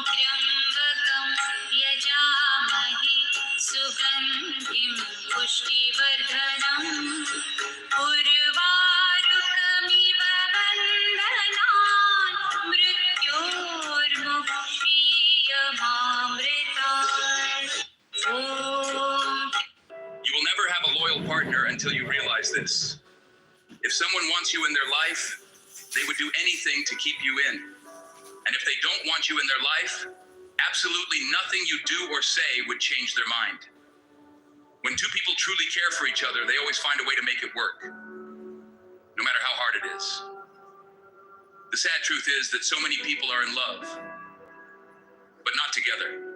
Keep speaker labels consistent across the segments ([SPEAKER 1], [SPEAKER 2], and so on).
[SPEAKER 1] त्र्यम्बकं यजामहे सुगन्धिं पुष्टिवर्धनम् उर्वारुकमिव बन्धनान् मृत्योर्मुक्षीयमामृतात् ॐ
[SPEAKER 2] You will never have a loyal partner until you realize this. If someone wants you in their life, they would do anything to keep you in. And if they don't want you in their life, absolutely nothing you do or say would change their mind. When two people truly care for each other, they always find a way to make it work, no matter how hard it is. The sad truth is that so many people are in love, but not together.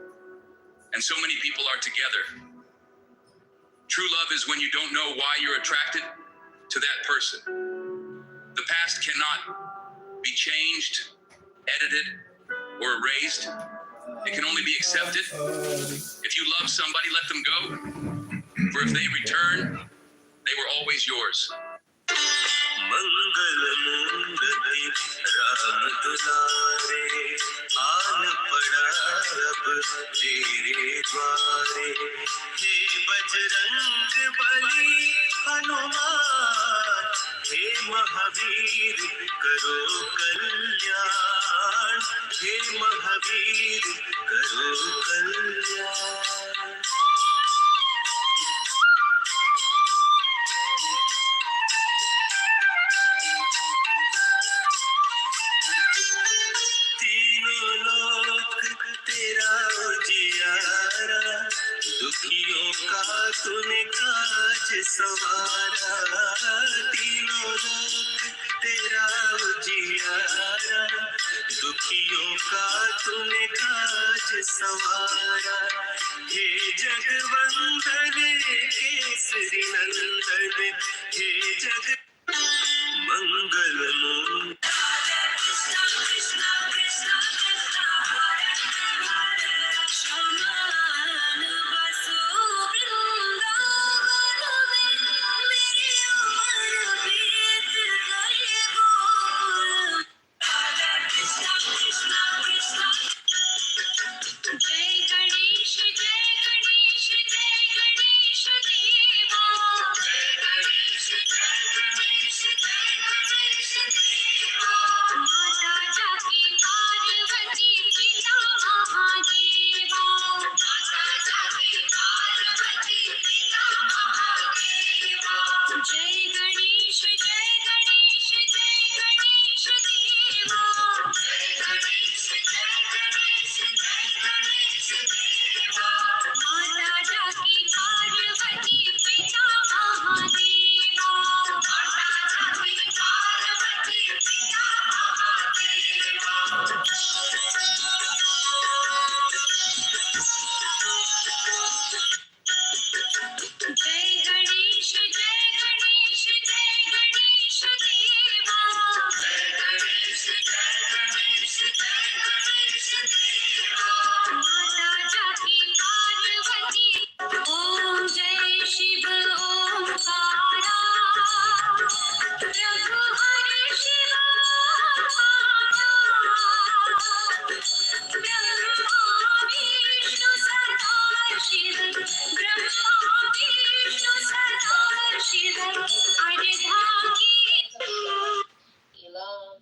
[SPEAKER 2] And so many people are together. True love is when you don't know why you're attracted to that person. The past cannot be changed, edited, or erased. It can only be accepted. If you love somebody, let them go. For if they return, they were always yours.
[SPEAKER 3] मंगल मूंगती राम दुलारे आन पड़ा अब तेरे द्वारे हे बजरंग बली हनुमान हे महावीर करो कल्याण हे महावीर करो कल्याण दुखियों का तूने काज संवारा तीनों लोक तेरा उजियारा दुखियों का तूने काज संवारा हे जगवंदन केसरी नंदन हे जग मंगल मूल
[SPEAKER 1] जय Ganesh
[SPEAKER 4] Elam,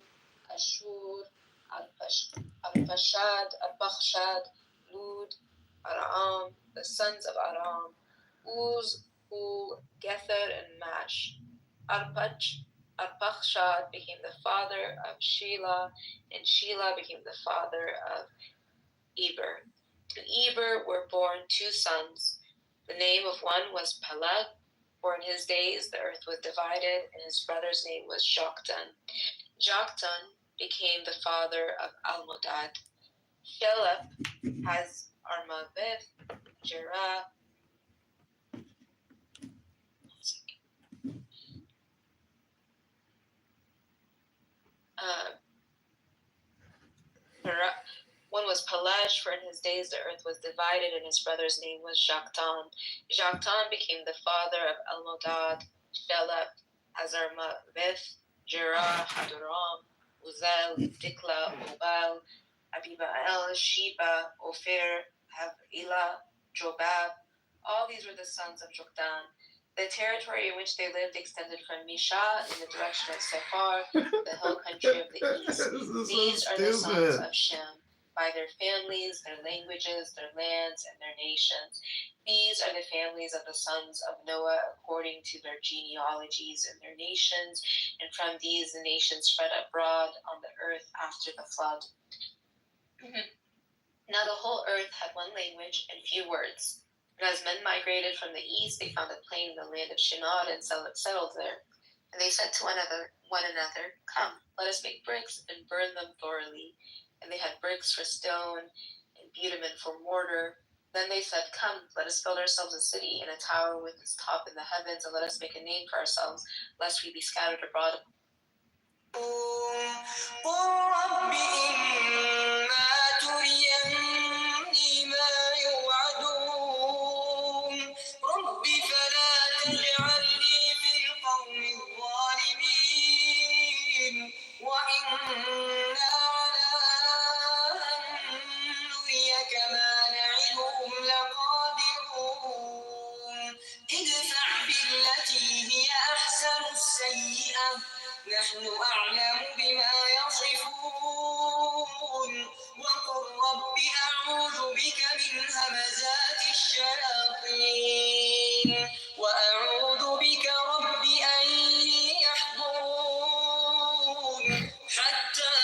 [SPEAKER 4] Ashur, Arpashad, Arpachshad, Lud, Aram, the sons of Aram, Uz, Hul, Gether, and Mash. Arpachshad became the father of Shelah, and Shelah became the father of Eber. To Eber were born 2 sons. The name of one was Peleg, for in his days the earth was divided, and his brother's name was Joktan. Joktan became the father of Almodad. Sheleph has Armaveth, Jerah, one was Peleg, for in his days the earth was divided, and his brother's name was Joktan. Joktan became the father of Almodad. Sheleph has Armaveth, Jerah, Hadoram, Uzel, Dikla, Obal, Abibael, Sheba, Ophir, Havilah, Jobab. All these were the sons of Joktan. The territory in which they lived extended from Misha in the direction of Sephar, the hill country of the east. These are the sons of Shem, by their families, their languages, their lands, and their nations. These are the families of the sons of Noah according to their genealogies and their nations, and from these the nations spread abroad on the earth after the flood. Now the whole earth had one language and few words. And as men migrated from the east, they found a plain in the land of Shinar and settled there. And they said to one another, "Come, let us make bricks and burn them thoroughly." And they had bricks for stone and bitumen for mortar. Then they said, "Come, let us build ourselves a city and a tower with its top in the heavens, and let us make a name for ourselves, lest we be scattered abroad." ادفع بالتي هي أحسن السيئة نحن أعلم بما يصفون وقل رب أعوذ بك من همزات الشياطين وأعوذ بك رب أن يحضرون حتى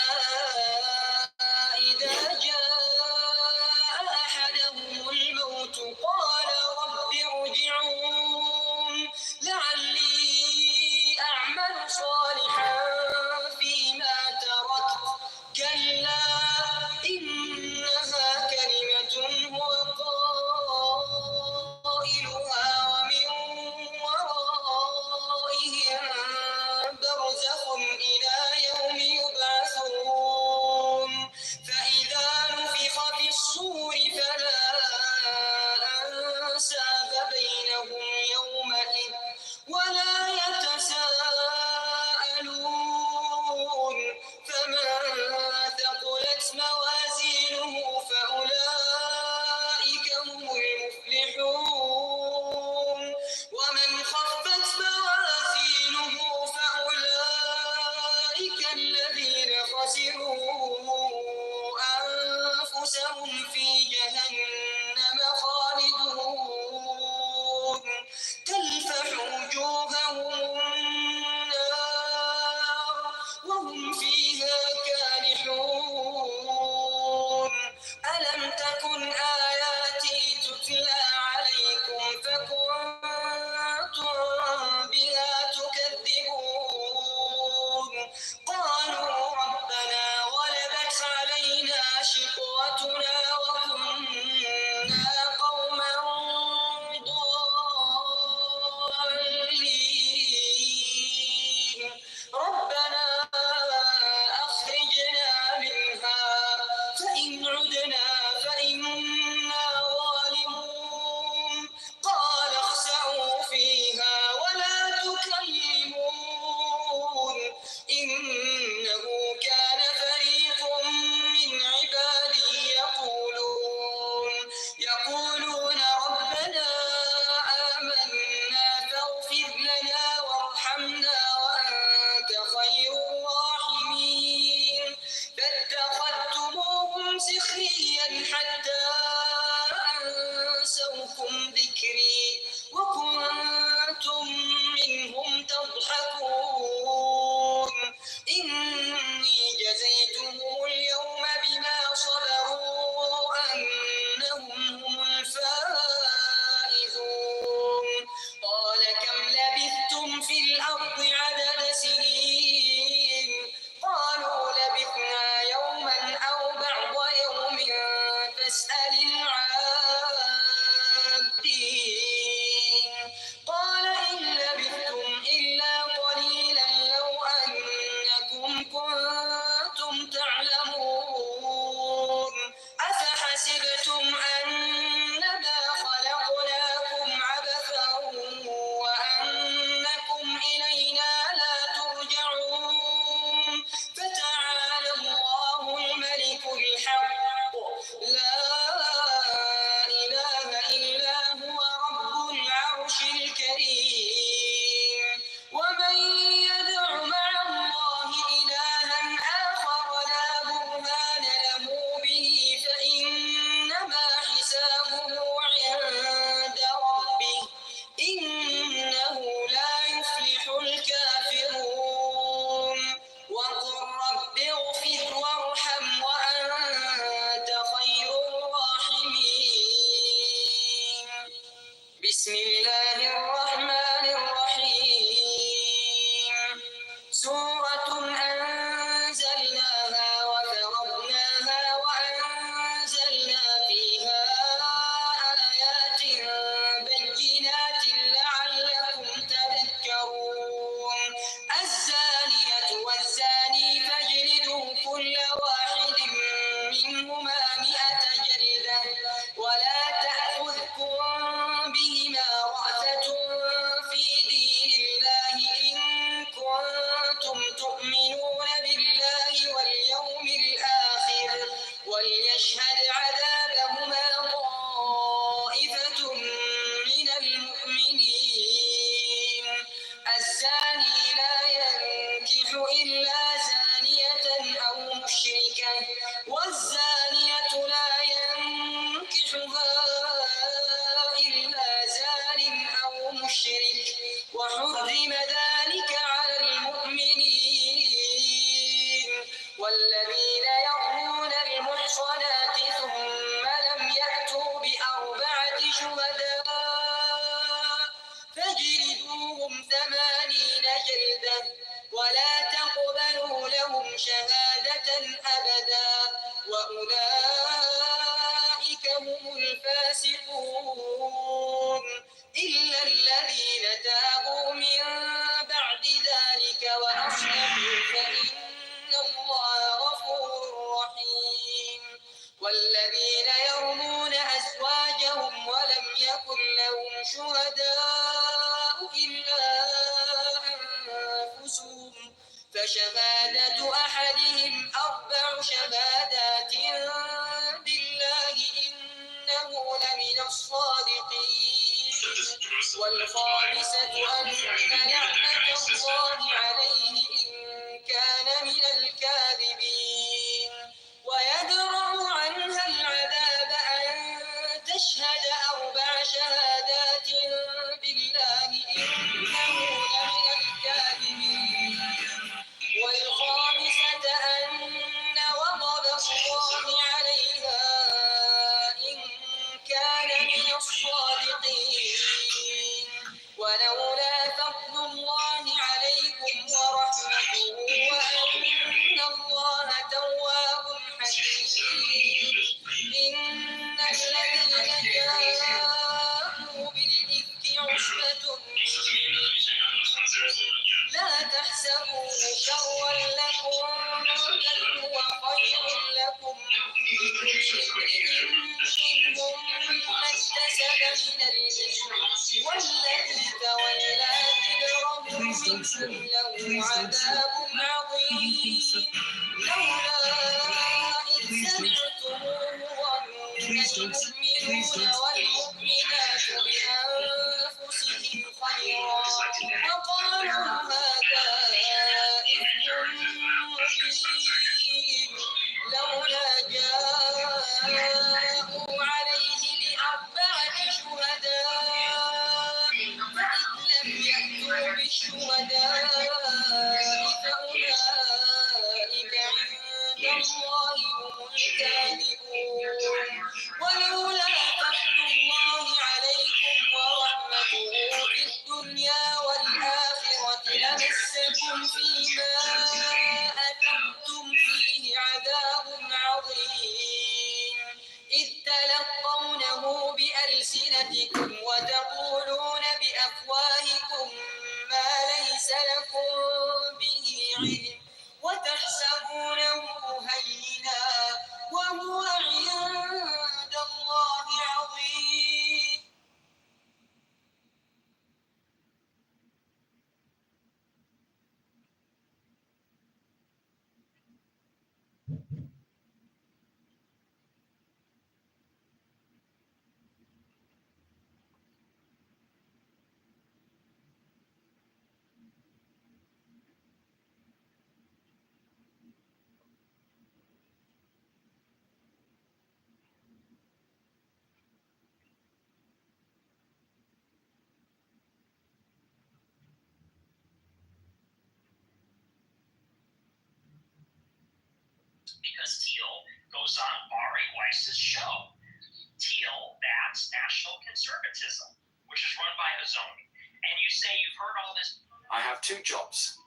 [SPEAKER 4] إذا جاء أحدهم الموت قال رب ارجعون لعلي أعمل صالحا فيما تركت كلا إنها كلمة هو قائلها ومن ورائهم برزخ إلى يوم يبعثون فإذا نفخ في الصور فلا أنساب بينهم يومئذ ولا يتساءلون فمن ثقلت موازينه فأولئك هم المفلحون ومن خفت موازينه شهادة أبدا وأولئك هم الفاسقون إلا الذين تابوا من بعد ذلك وأصلحوا فإن الله غفور رحيم والذين يرمون أزواجهم ولم يكن لهم شهداء إلا أنفسهم فشهادة أحدهم 4 شهادات بالله إنه لمن الصادقين والخامسة أن لعنة الله عليه إن كان من الكاذبين ويدرأ عنها العذاب أن تشهد 4 شهادات بالله إنه لمن الكاذبين والخامسة أن غضب الله عليها إن كان من الصادقين ولولا فضل الله عليكم ورحمته وأن الله تواب حكيم إن الذين جاءوا بالإفك عصبة لا تحسبوه شرا لكم بل هو خير لكم لكل امرئ منهم ما اكتسب من الإثم والذي تولى كبره منهم له عذاب عظيم لولا إذ سمعتموه ظن المؤمنون والمؤمنات بأنفسهم خيرا وقالوا هذا إفك مبين لولا جاءوا عليه ب4 شهداء فإذ لم يأتوا بالشهداء فأولئك عند الله هم الكاذبون ولولا فضل الله عليكم ورحمته في الدنيا والآخرة لمسكم فيما أفضتم فيه عذاب عظيم إذ تلقونه بألسنتكم وتقولون بأفواهكم ما ليس لكم به علم وتحسبونه هينا وهو عند الله عظيم
[SPEAKER 5] because Teal goes on Bari Weiss's show. Teal backs National Conservatism, which is run by Azoni. And you say you've heard all this.
[SPEAKER 6] I have 2 jobs.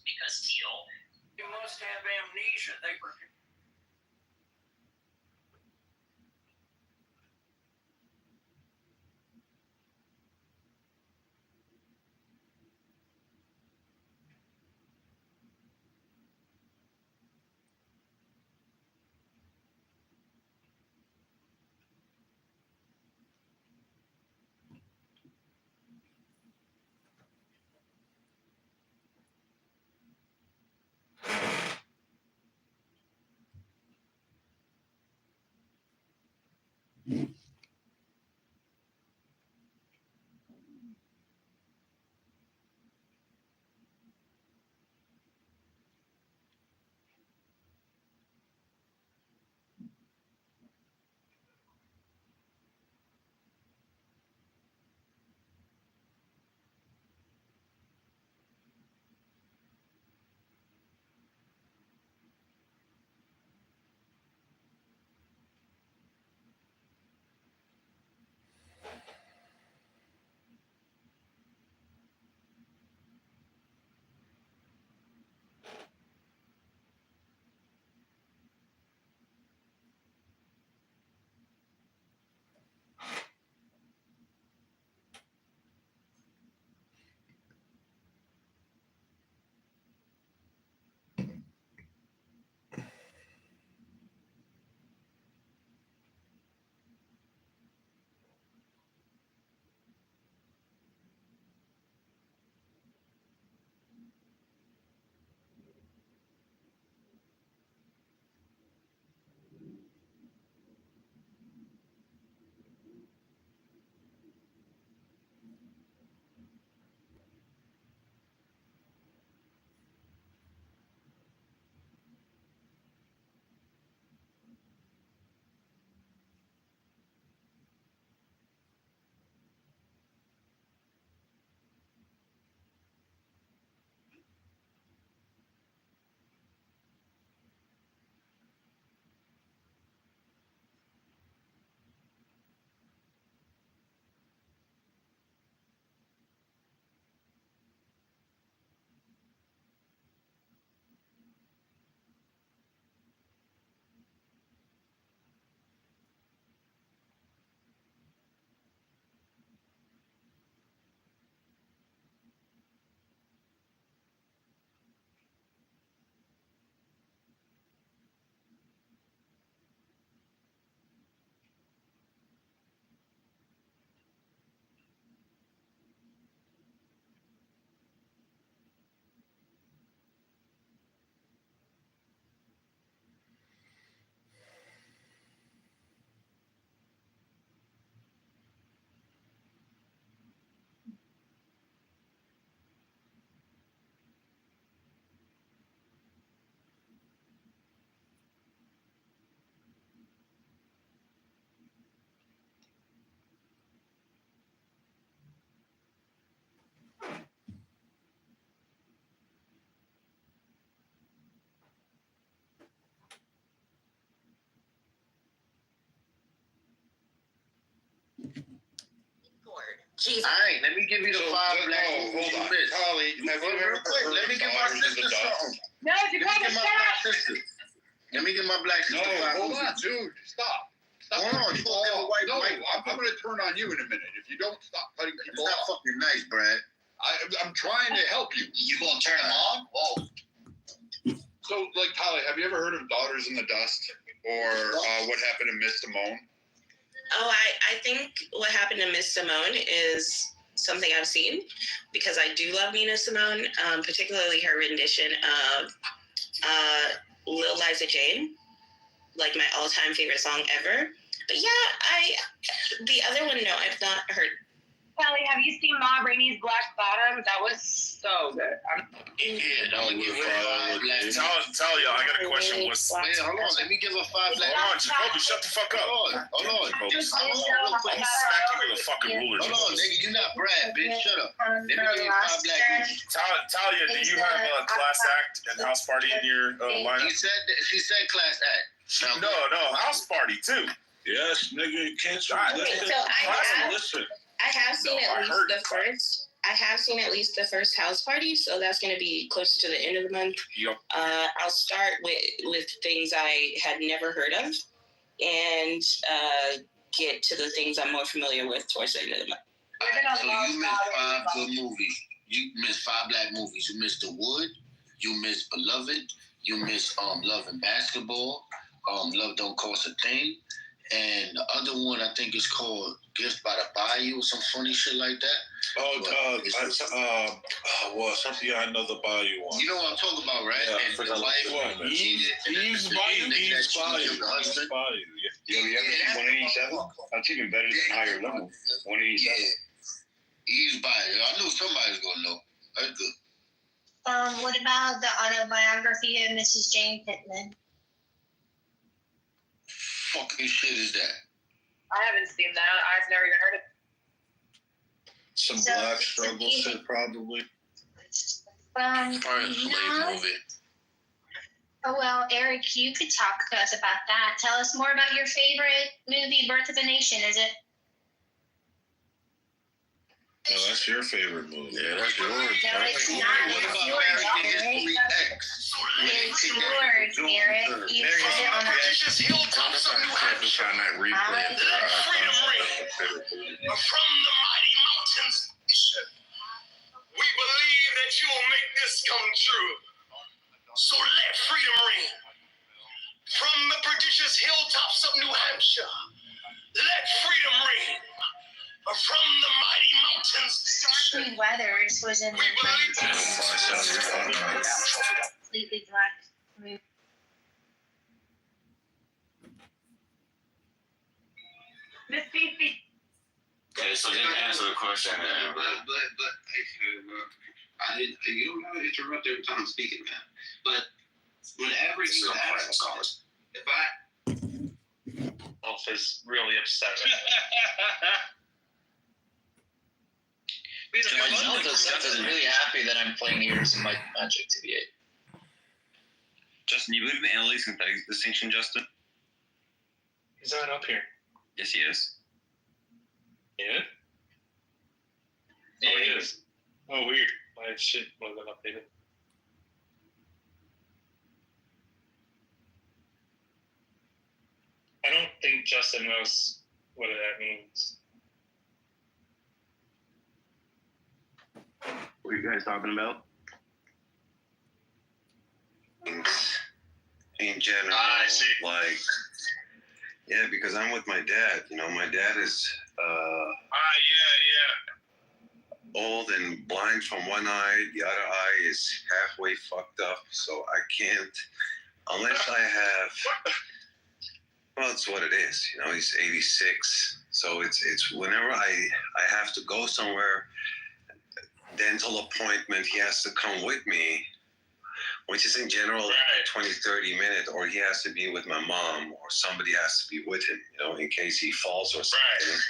[SPEAKER 5] Because Teal.
[SPEAKER 6] You must have amnesia. They were.
[SPEAKER 1] Jesus.
[SPEAKER 7] All right, let me give you the
[SPEAKER 8] So,
[SPEAKER 7] 5
[SPEAKER 8] no,
[SPEAKER 7] black
[SPEAKER 8] hold
[SPEAKER 7] movies you
[SPEAKER 8] on.
[SPEAKER 7] missed.
[SPEAKER 8] Holly, have you ever
[SPEAKER 7] Real quick,
[SPEAKER 8] heard
[SPEAKER 7] let me
[SPEAKER 8] of
[SPEAKER 7] give my
[SPEAKER 8] Daughters of
[SPEAKER 7] sister
[SPEAKER 8] the Dust?
[SPEAKER 7] something.
[SPEAKER 1] No,
[SPEAKER 7] Let me give my black sister. Let me give my black
[SPEAKER 8] No,
[SPEAKER 7] sister 5
[SPEAKER 8] hold
[SPEAKER 7] movies.
[SPEAKER 8] on, dude. Stop. Stop
[SPEAKER 7] Hold on,
[SPEAKER 8] cutting
[SPEAKER 7] you
[SPEAKER 8] people
[SPEAKER 7] gonna give a
[SPEAKER 8] off.
[SPEAKER 7] white
[SPEAKER 8] No,
[SPEAKER 7] mic?
[SPEAKER 8] I'm going to turn on you in a minute. If you don't stop cutting
[SPEAKER 7] It's
[SPEAKER 8] people
[SPEAKER 7] not
[SPEAKER 8] off.
[SPEAKER 7] fucking nice, Brad.
[SPEAKER 8] I'm trying to help you.
[SPEAKER 9] You gonna turn them on? Oh,
[SPEAKER 8] So, like, Holly, have you ever heard of Daughters in the Dust? Or What Happened to Miss Simone?
[SPEAKER 10] Oh, I think What Happened to Miss Simone is something I've seen because I do love Nina Simone, particularly her rendition of Lil Liza Jane, like my all-time favorite song ever. But yeah, the other one, no, I've not heard.
[SPEAKER 1] Kelly, have you seen Ma Rainey's Black Bottom? That was so good.
[SPEAKER 7] Yeah, I'm gonna give her 5 black movies.
[SPEAKER 11] Tell y'all, I got a question. What's
[SPEAKER 7] Wait, hold on. Let me give her 5 black
[SPEAKER 11] hold on, Jacoby, shut the fuck up.
[SPEAKER 7] Hold on.
[SPEAKER 11] Jacoby,
[SPEAKER 7] Hold on, real quick.
[SPEAKER 11] I'm gonna smack you with a fucking ruler.
[SPEAKER 7] Hold on,
[SPEAKER 11] Jacoby.
[SPEAKER 7] nigga. You not Brad, bitch. Shut up. Let me give you 5 black movies.
[SPEAKER 11] Talia, do you have a class act and house party in your lineup?
[SPEAKER 7] She said class act.
[SPEAKER 11] No, house party too.
[SPEAKER 12] Yes, nigga, you can't
[SPEAKER 10] Okay,
[SPEAKER 12] listen.
[SPEAKER 10] so
[SPEAKER 12] Listen.
[SPEAKER 10] I have seen
[SPEAKER 11] No, I
[SPEAKER 10] at least
[SPEAKER 11] heard
[SPEAKER 10] the
[SPEAKER 11] it.
[SPEAKER 10] first. I have seen at least the first house party, so that's going to be closer to the end of the month.
[SPEAKER 11] Yep.
[SPEAKER 10] I'll start with things I had never heard of, and get to the things I'm more familiar with towards the end of the month.
[SPEAKER 7] Alright, so you missed 5 good movies. You missed 5 black movies. You missed The Wood. You missed Beloved. You missed Love and Basketball. Love Don't Cost a Thing. And the other one I think is called Gift by the Bayou or some funny shit like that.
[SPEAKER 12] Something I know the Bayou one.
[SPEAKER 7] You know what I'm talking about, right?
[SPEAKER 12] Yeah,
[SPEAKER 7] and
[SPEAKER 12] for
[SPEAKER 7] the
[SPEAKER 12] the
[SPEAKER 7] wife
[SPEAKER 12] one, man.
[SPEAKER 7] cheated.
[SPEAKER 12] Eve's Bayou.
[SPEAKER 7] Eve's Bayou.
[SPEAKER 12] Yo, you ever seen 187? That's even better than Higher Level. 187.
[SPEAKER 7] Eve's Bayou. I knew somebody's gonna know. That's good.
[SPEAKER 13] What about the autobiography of Mrs. Jane Pittman?
[SPEAKER 7] Fucking shit is that?
[SPEAKER 1] I haven't seen that. I've never even heard of it.
[SPEAKER 12] Some
[SPEAKER 13] So,
[SPEAKER 12] black
[SPEAKER 13] it's
[SPEAKER 12] struggle
[SPEAKER 13] amazing.
[SPEAKER 12] shit, probably.
[SPEAKER 7] Slave
[SPEAKER 13] No.
[SPEAKER 7] movie.
[SPEAKER 13] Oh, well, Eric, you could talk to us about that. Tell us more about your favorite movie, Birth of a Nation, is it?
[SPEAKER 12] No, that's your favorite movie.
[SPEAKER 7] Yeah, that's yours.
[SPEAKER 13] No, it's not.
[SPEAKER 7] What
[SPEAKER 13] It's
[SPEAKER 7] about
[SPEAKER 13] yours,
[SPEAKER 7] American
[SPEAKER 13] Eric.
[SPEAKER 7] History X?
[SPEAKER 13] It's yours, Eric. You said it on the...
[SPEAKER 9] prodigious hilltops of New Hampshire.
[SPEAKER 11] That replay.
[SPEAKER 9] Let freedom ring from the mighty mountains. We believe that you will make this come true. So let freedom ring from the prodigious hilltops of New Hampshire. Let freedom ring from the mighty mountains.
[SPEAKER 13] Stormy Weathers was in the
[SPEAKER 9] We believe
[SPEAKER 13] completely black movie.
[SPEAKER 1] Miss Fifi.
[SPEAKER 12] Okay, so didn't answer the question, man.
[SPEAKER 14] I didn't. You don't have to interrupt every time I'm speaking, man. But whenever you ask, if I
[SPEAKER 5] Wolf is really upset.
[SPEAKER 9] Zelda's really happy that I'm playing Heroes of Might and Magic to be it.
[SPEAKER 5] Justin, you believe in the alias and distinction, Justin?
[SPEAKER 6] He's not up here.
[SPEAKER 5] Yes, he is.
[SPEAKER 6] Yeah? Oh, he is. Oh, weird. My shit wasn't updated. I don't think Justin knows what that means.
[SPEAKER 5] What are you guys talking about?
[SPEAKER 12] In general,
[SPEAKER 6] I see.
[SPEAKER 12] like, yeah, because I'm with my dad. You know, my dad is old and blind from one eye. The other eye is halfway fucked up, so I can't, unless I have. Well, it's what it is. You know, he's 86, so it's whenever I have to go somewhere, dental appointment, he has to come with me, which is in general a 20-30 minute, or he has to be with my mom, or somebody has to be with him, you know, in case he falls or something.
[SPEAKER 6] Right.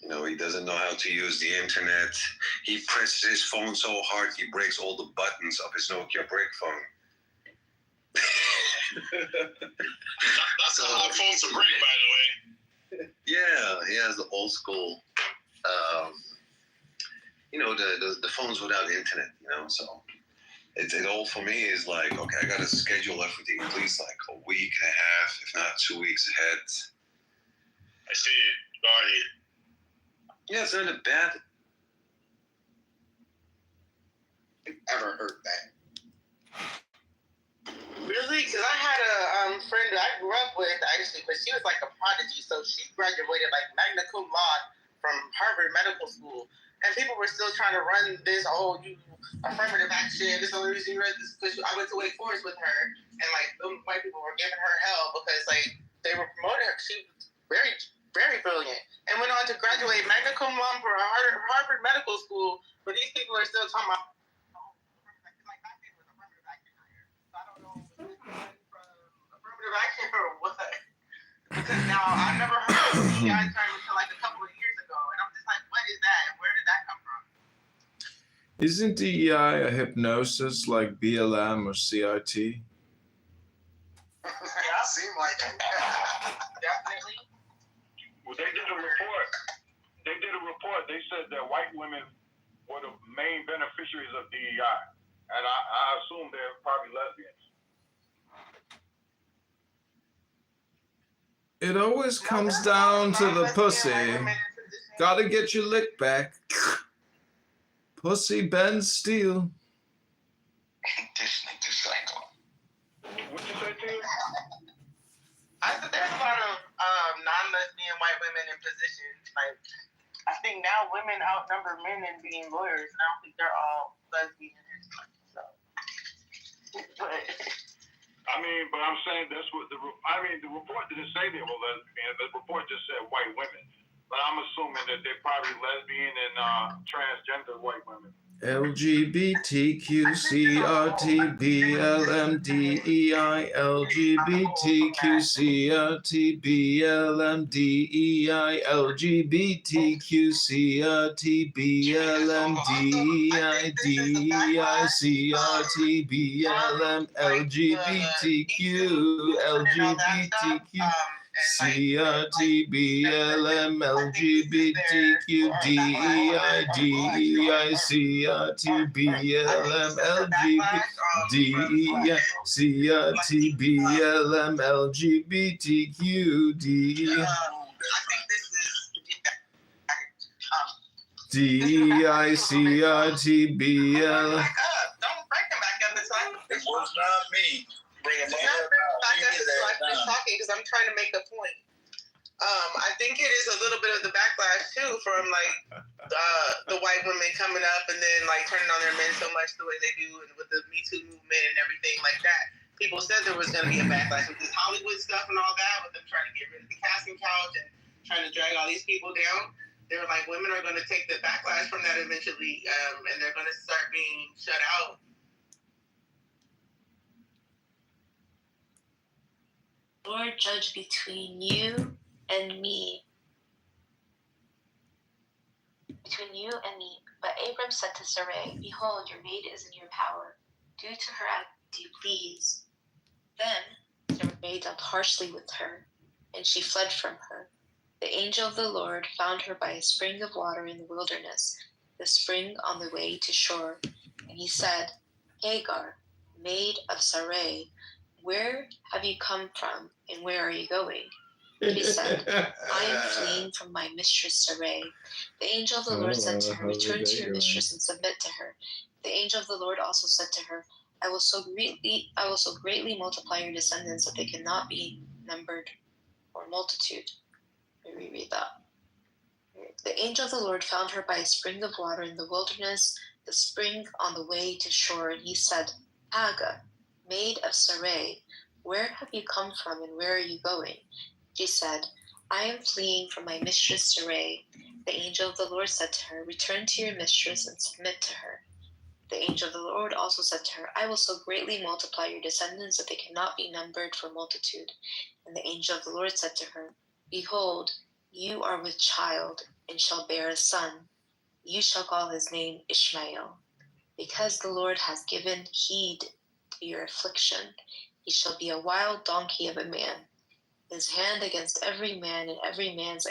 [SPEAKER 12] You know, he doesn't know how to use the internet. He presses his phone so hard he breaks all the buttons of his Nokia brick phone.
[SPEAKER 8] That's a hard phone to break, by the way.
[SPEAKER 12] Yeah, he has the old school the phones without internet, so it all for me is like, okay, I got to schedule everything at least like a week and a half, if not 2 weeks ahead.
[SPEAKER 6] I see it already.
[SPEAKER 12] Yeah, it's not a bad.
[SPEAKER 15] Ever heard that?
[SPEAKER 16] Really? Because I had a friend that I grew up with, actually, but she was like a prodigy. So she graduated like magna cum laude from Harvard Medical School. And people were still trying to run this, affirmative action. This is the only reason you read this, because I went to Wake Forest with her. And like, them white people were giving her hell because like they were promoting her. She was very, very brilliant. And went on to graduate magna cum laude from Harvard Medical School. But these people are still talking about affirmative action for what? Because now I've never heard of DEI term until like a couple of years ago, and I'm just like, what is that, and where did that come from?
[SPEAKER 17] Isn't DEI a hypnosis like BLM or CIT?
[SPEAKER 15] Yeah, seem like it.
[SPEAKER 16] Definitely.
[SPEAKER 18] Well, they did a report. They said that white women were the main beneficiaries of DEI, and I assume they're probably lesbians.
[SPEAKER 17] It always comes down to the pussy. Gotta get your lick back. Pussy bends steel.
[SPEAKER 15] This nigga psycho.
[SPEAKER 18] What you say, Tim?
[SPEAKER 16] I said there's a lot of non-lesbian white women in positions. Like, I think now women outnumber men in being lawyers, and I don't think they're all lesbian. So, but.
[SPEAKER 18] But I'm saying that's what the report didn't say they were lesbian. The report just said white women. But I'm assuming that they're probably lesbian and transgender white women.
[SPEAKER 17] LGBTQCRTBLMDEI LGBTQCRTBLMDEI LGBTQCRTBLMDEI DEICRTBLM LGBTQ LGBTQ CRTBLM LGBTQ DEI DEI CRTBLM LGBT CRTBLM LGBTQ DEI DEI CRTBL.
[SPEAKER 16] Don't break them back up.
[SPEAKER 15] It was not me. Bring them back up.
[SPEAKER 16] Talking because I'm trying to make a point. I think it is a little bit of the backlash too from like the white women coming up and then like turning on their men so much the way they do, and with the Me Too movement and everything like that. People said there was going to be a backlash with this Hollywood stuff and all that, with them trying to get rid of the casting couch and trying to drag all these people down. They were like, women are going to take the backlash from that eventually, and they're going to start being shut out.
[SPEAKER 4] Lord, judge between you and me. Between you and me. But Abram said to Sarai, behold, your maid is in your power. Do to her as you please. Then Sarai dealt harshly with her, and she fled from her. The angel of the Lord found her by a spring of water in the wilderness, the spring on the way to shore. And he said, Hagar, maid of Sarai, where have you come from, and where are you going? She said, I am fleeing from my mistress Sarai. The angel of the Lord said to her, return to your mistress and submit to her. The angel of the Lord also said to her, I will so greatly multiply your descendants that they cannot be numbered or multitude. Let me reread that. The angel of the Lord found her by a spring of water in the wilderness, the spring on the way to shore, and he said, Hagar, maid of Sarai, where have you come from and where are you going? She said, I am fleeing from my mistress Sarai. The angel of the Lord said to her, return to your mistress and submit to her. The angel of the Lord also said to her, I will so greatly multiply your descendants that they cannot be numbered for multitude. And the angel of the Lord said to her, behold, you are with child and shall bear a son. You shall call his name Ishmael, because the Lord has given heed to your affliction. He shall be a wild donkey of a man. his hand against every man, and every man's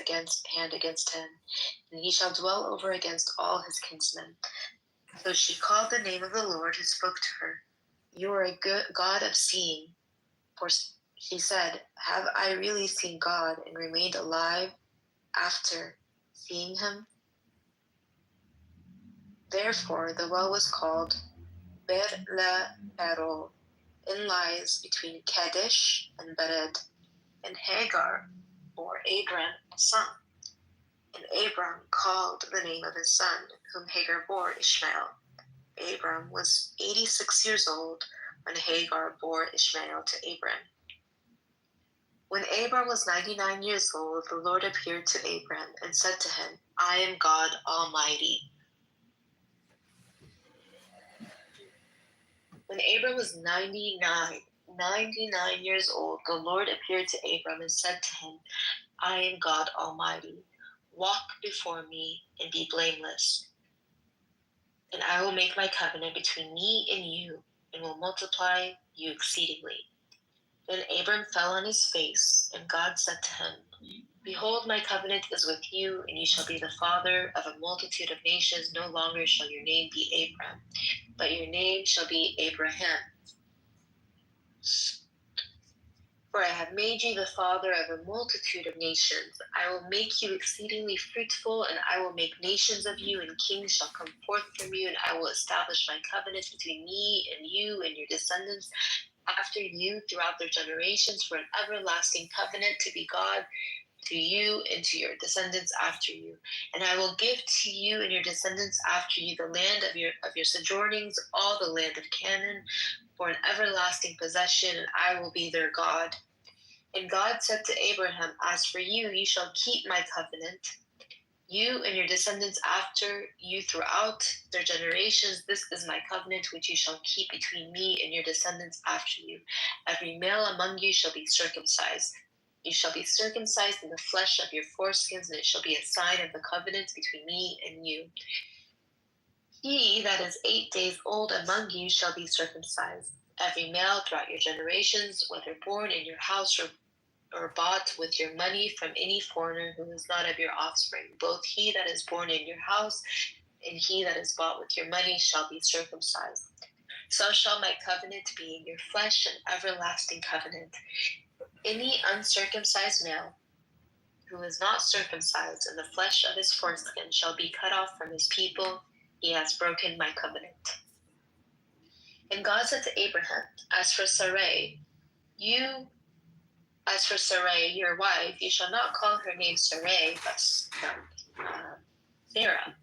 [SPEAKER 4] hand against him, and he shall dwell over against all his kinsmen. So she called the name of the Lord who spoke to her. You are a good God of seeing. For she said, have I really seen God and remained alive after seeing him? Therefore the well was called Ber-la-Perol. It lies between Kadesh and Bered. And Hagar bore Abram a son. And Abram called the name of his son, whom Hagar bore, Ishmael. Abram was 86 years old when Hagar bore Ishmael to Abram. When Abram was 99 years old, the Lord appeared to Abram and said to him, I am God Almighty. When Abram was 99 years old, the Lord appeared to Abram and said to him, I am God Almighty. Walk before me and be blameless. And I will make my covenant between me and you, and will multiply you exceedingly. Then Abram fell on his face, and God said to him, Behold, my covenant is with you, and you shall be the father of a multitude of nations. No longer shall your name be Abram, but your name shall be Abraham. For I have made you the father of a multitude of nations. I will make you exceedingly fruitful, and I will make nations of you, and kings shall come forth from you, and I will establish my covenant between me and you and your descendants after you throughout their generations for an everlasting covenant to be God to you and to your descendants after you. And I will give to you and your descendants after you the land of your sojournings, all the land of Canaan, for an everlasting possession, and I will be their God. And God said to Abraham, As for you, you shall keep my covenant, you and your descendants after you throughout their generations. This is my covenant which you shall keep between me and your descendants after you. Every male among you shall be circumcised. You shall be circumcised in the flesh of your foreskins, and it shall be a sign of the covenant between me and you. He that is 8 days old among you shall be circumcised. Every male throughout your generations, whether born in your house or bought with your money from any foreigner who is not of your offspring, both he that is born in your house and he that is bought with your money shall be circumcised. So shall my covenant be in your flesh, an everlasting covenant. Any uncircumcised male who is not circumcised in the flesh of his foreskin shall be cut off from his people. He has broken my covenant. And God said to Abraham, As for Sarai, your wife, you shall not call her name Sarai, but Sarah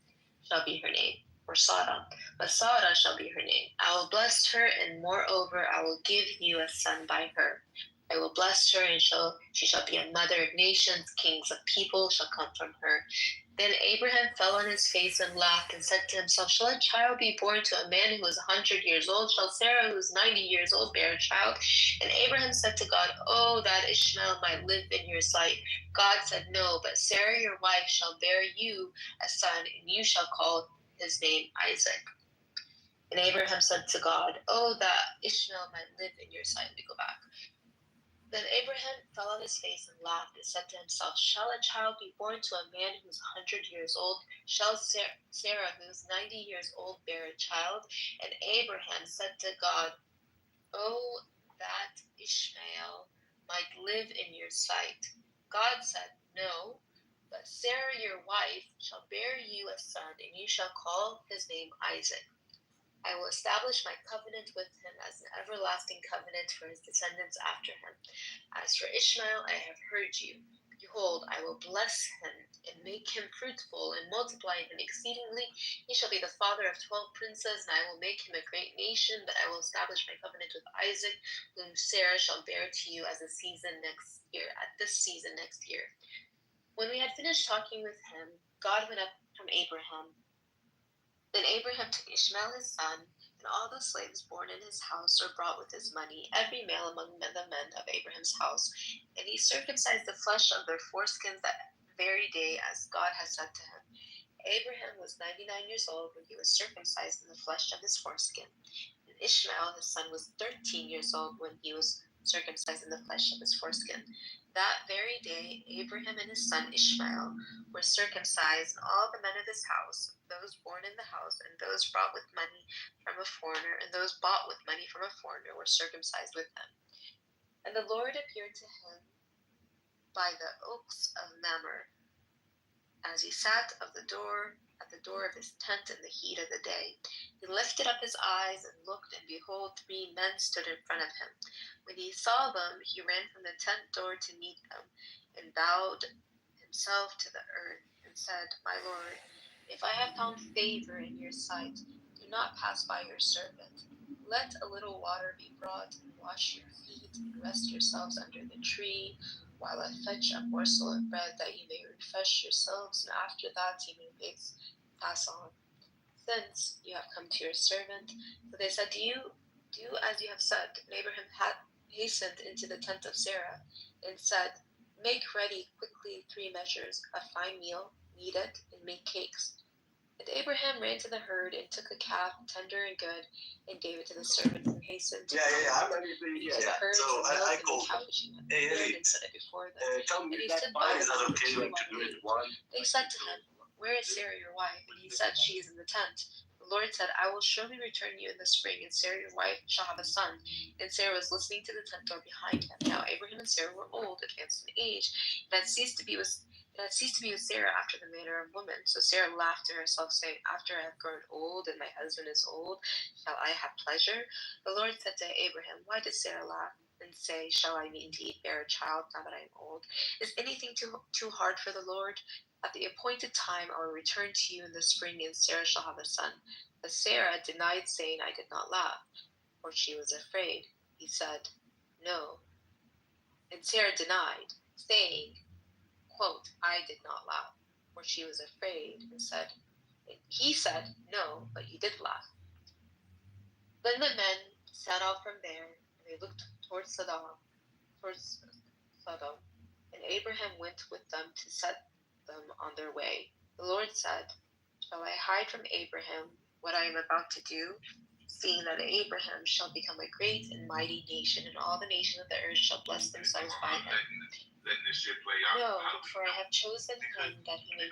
[SPEAKER 4] shall be her name, or Sarah, but Sarah shall be her name. I will bless her, and moreover, I will give you a son by her. I will bless her, and she shall be a mother of nations. Kings of people shall come from her. Then Abraham fell on his face and laughed, and said to himself, Shall a child be born to a man who is 100 years old? Shall Sarah, who is 90 years old, bear a child? And Abraham said to God, Oh, that Ishmael might live in your sight. God said, No, but Sarah your wife shall bear you a son, and you shall call his name Isaac. And Abraham said to God, Oh, that Ishmael might live in your sight. Let me go back. Then Abraham fell on his face and laughed, and said to himself, Shall a child be born to a man who is 100 years old? Shall Sarah, who is 90 years old, bear a child? And Abraham said to God, Oh, that Ishmael might live in your sight. God said, No, but Sarah your wife shall bear you a son, and you shall call his name Isaac. I will establish my covenant with him as an everlasting covenant for his descendants after him. As for Ishmael, I have heard you. Behold, I will bless him and make him fruitful and multiply him exceedingly. He shall be the father of 12 princes, and I will make him a great nation. But I will establish my covenant with Isaac, whom Sarah shall bear to you at this season next year. When we had finished talking with him, God went up from Abraham. Then Abraham took Ishmael his son, and all the slaves born in his house were brought with his money, every male among the men of Abraham's house. And he circumcised the flesh of their foreskins that very day, as God had said to him. Abraham was 99 years old when he was circumcised in the flesh of his foreskin. And Ishmael his son was 13 years old when he was circumcised in the flesh of his foreskin. That very day, Abraham and his son Ishmael were circumcised, and all the men of his house, those born in the house, and those brought with money from a foreigner, and those bought with money from a foreigner, were circumcised with them. And the Lord appeared to him by the oaks of Mamre, as he sat at the door of his tent in the heat of the day. He lifted up his eyes and looked, and behold, 3 men stood in front of him. When he saw them, he ran from the tent door to meet them, and bowed himself to the earth, and said, My Lord, if I have found favor in your sight, do not pass by your servant. Let a little water be brought, and wash your feet, and rest yourselves under the tree, while I fetch a morsel of bread, that you may refresh yourselves, and after that you may pass on. Since you have come to your servant. So they said, Do as you have said. And Abraham hastened into the tent of Sarah, and said, Make ready quickly 3 measures of fine meal, knead it, and make cakes. And Abraham ran to the herd, and took a calf, tender and good, and gave it to the servants, and hastened to
[SPEAKER 14] I'm ready for you.
[SPEAKER 4] the herd,
[SPEAKER 14] So
[SPEAKER 4] and
[SPEAKER 14] I
[SPEAKER 4] milk, and
[SPEAKER 14] called.
[SPEAKER 4] the couch, and
[SPEAKER 14] Hey,
[SPEAKER 4] and set it before them.
[SPEAKER 14] tell me
[SPEAKER 4] And he
[SPEAKER 14] that
[SPEAKER 4] stood by
[SPEAKER 14] is that
[SPEAKER 4] them
[SPEAKER 14] okay
[SPEAKER 4] to
[SPEAKER 14] to do it one?
[SPEAKER 4] They said to him, Where is Sarah your wife? And he said, She is in the tent. The Lord said, I will surely return you in the spring, and Sarah your wife shall have a son. And Sarah was listening to the tent door behind him. Now Abraham and Sarah were old, advanced in age, and had ceased to be with Sarah after the manner of woman. So Sarah laughed to herself, saying, After I have grown old, and my husband is old, shall I have pleasure? The Lord said to Abraham, Why does Sarah laugh and say, Shall I indeed bear a child now that I am old? Is anything too hard for the Lord? At the appointed time I will return to you in the spring, and Sarah shall have a son. But Sarah denied, saying, I did not laugh, for she was afraid. He said, No. And Sarah denied, saying, quote, I did not laugh, for she was afraid, and he said, No, but you did laugh. Then the men set out from there, and they looked towards Sodom, and Abraham went with them to set them on their way. The Lord said, Shall I hide from Abraham what I am about to do? Seeing that Abraham shall become a great and mighty nation, and all the nations of the earth shall bless themselves by him. No, for I have chosen him that he may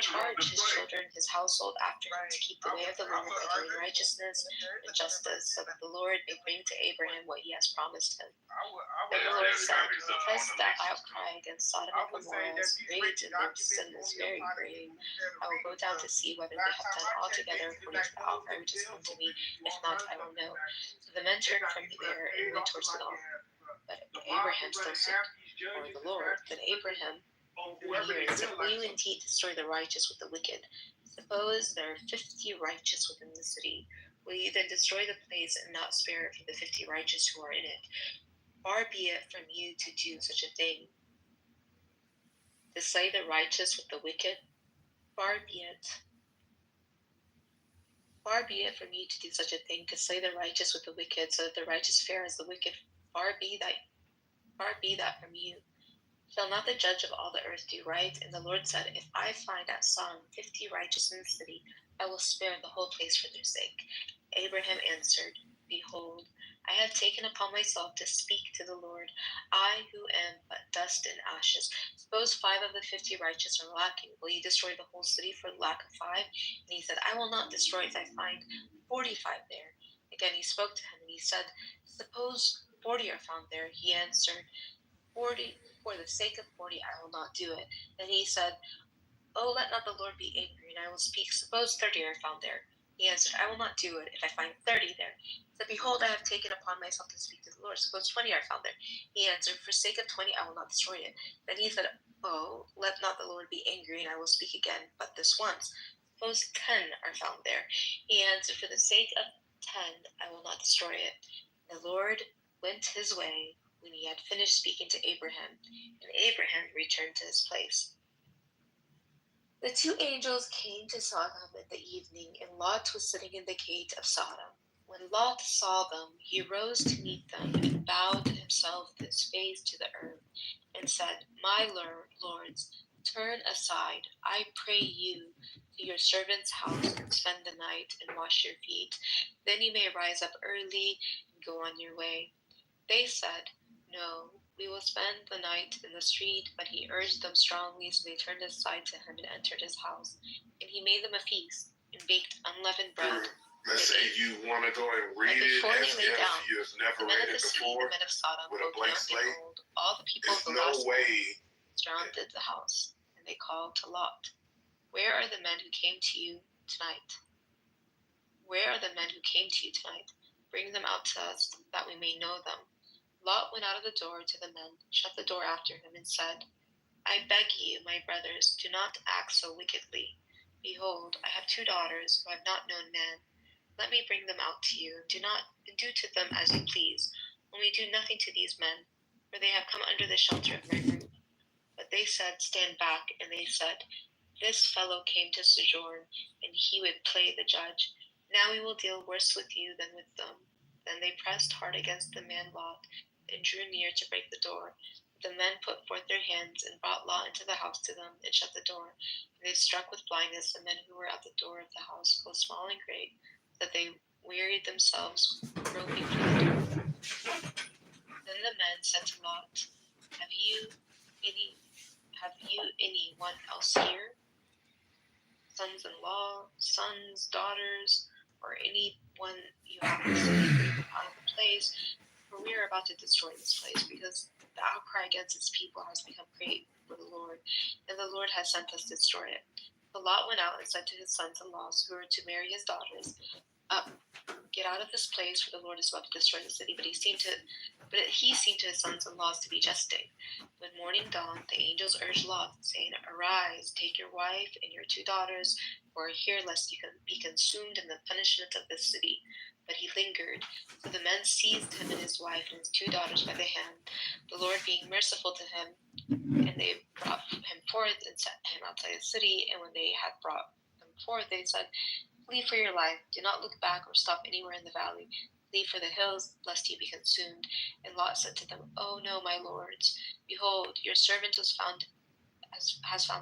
[SPEAKER 4] charge his children, his household after him, to keep the way of the Lord by doing righteousness and justice, so that the Lord may bring to Abraham what he has promised him. Then the Lord said, Because that outcry against Sodom and Gomorrah is great, and their sin is very great, I will go down to see whether they have done altogether according to the outcry which is come to me. If not, I will know. So the men turned from there and went towards Sodom. But Abraham still stood before the Lord. Then Abraham said, Will you indeed destroy the righteous with the wicked? Suppose there are 50 righteous within the city. Will you then destroy the place and not spare it for the 50 righteous who are in it? Far be it from you to do such a thing, to slay the righteous with the wicked. Far be it from you to do such a thing, to slay the righteous with the wicked, so that the righteous fare as the wicked. Far be that from you. Shall not the judge of all the earth do right? And the Lord said, If I find at Sodom 50 righteous in the city, I will spare the whole place for their sake. Abraham answered, Behold, I have taken upon myself to speak to the Lord, I who am but dust and ashes. Suppose 5 of the 50 righteous are lacking. Will you destroy the whole city for the lack of 5? And he said, I will not destroy if I find 45 there. Again he spoke to him, and he said, Suppose 40 are found there. He answered, 40, for the sake of 40 I will not do it. Then he said, Oh, let not the Lord be angry, and I will speak. Suppose 30 are found there. He answered, I will not do it if I find 30 there. He said, Behold, I have taken upon myself to speak to the Lord. Suppose 20 are found there. He answered, For sake of 20 I will not destroy it. Then he said, Oh, let not the Lord be angry, and I will speak again, but this once. Suppose 10 are found there. He answered, For the sake of 10 I will not destroy it. The Lord went his way when he had finished speaking to Abraham, and Abraham returned to his place. The 2 angels came to Sodom in the evening, and Lot was sitting in the gate of Sodom. When Lot saw them, he rose to meet them, and bowed himself with his face to the earth, and said, My lords, turn aside, I pray you, to your servant's house, and spend the night, and wash your feet. Then you may rise up early and go on your way. They said, "No, we will spend the night in the street." But he urged them strongly, so they turned aside to him and entered his house. And he made them a feast and baked unleavened bread.
[SPEAKER 9] Let's say you want to go and read
[SPEAKER 4] But
[SPEAKER 9] it
[SPEAKER 4] before
[SPEAKER 9] as
[SPEAKER 4] they lay
[SPEAKER 9] if
[SPEAKER 4] down,
[SPEAKER 9] you've never
[SPEAKER 4] the men
[SPEAKER 9] read
[SPEAKER 4] of the
[SPEAKER 9] it
[SPEAKER 4] city,
[SPEAKER 9] before
[SPEAKER 4] the men of Sodom,
[SPEAKER 9] with a
[SPEAKER 4] woke
[SPEAKER 9] blank
[SPEAKER 4] up, and
[SPEAKER 9] slate.
[SPEAKER 4] behold, all the people of
[SPEAKER 9] There's
[SPEAKER 4] the
[SPEAKER 9] no
[SPEAKER 4] last
[SPEAKER 9] way.
[SPEAKER 4] surrounded the house, and they called to Lot, "Where are the men who came to you tonight? Where are the men who came to you tonight? Bring them out to us, that we may know them." Lot went out of the door to the men, shut the door after him, and said, "I beg you, my brothers, do not act so wickedly. Behold, I have 2 daughters who have not known man. Let me bring them out to you, and do to them as you please. Only do nothing to these men, for they have come under the shelter of my roof." But they said, "Stand back." And they said, "This fellow came to sojourn, and he would play the judge. Now we will deal worse with you than with them." Then they pressed hard against the man Lot, and drew near to break the door. But the men put forth their hands, and brought Lot into the house to them, and shut the door. And they struck with blindness the men who were at the door of the house, both small and great, that they wearied themselves groping for the door. Then the men said to Lot, Have you anyone else here? Sons-in-law, sons, daughters, or anyone you have seen out of the place? For we are about to destroy this place, because the outcry against its people has become great for the Lord, and the Lord has sent us to destroy it. So Lot went out and said to his sons-in-laws who were to marry his daughters, "Up, get out of this place, for the Lord is about to destroy the city." But he seemed to his sons-in-laws to be jesting. When morning dawned, the angels urged Lot, saying, "Arise, take your wife and your 2 daughters, who are here, lest you can be consumed in the punishment of this city." But he lingered. So the men seized him and his wife and his 2 daughters by the hand, the Lord being merciful to him. And they brought him forth and set him outside the city. And when they had brought him forth, they said, "Flee for your life. Do not look back or stop anywhere in the valley. Flee for the hills, lest you be consumed." And Lot said to them, "Oh no, my lords. Behold, your servant has found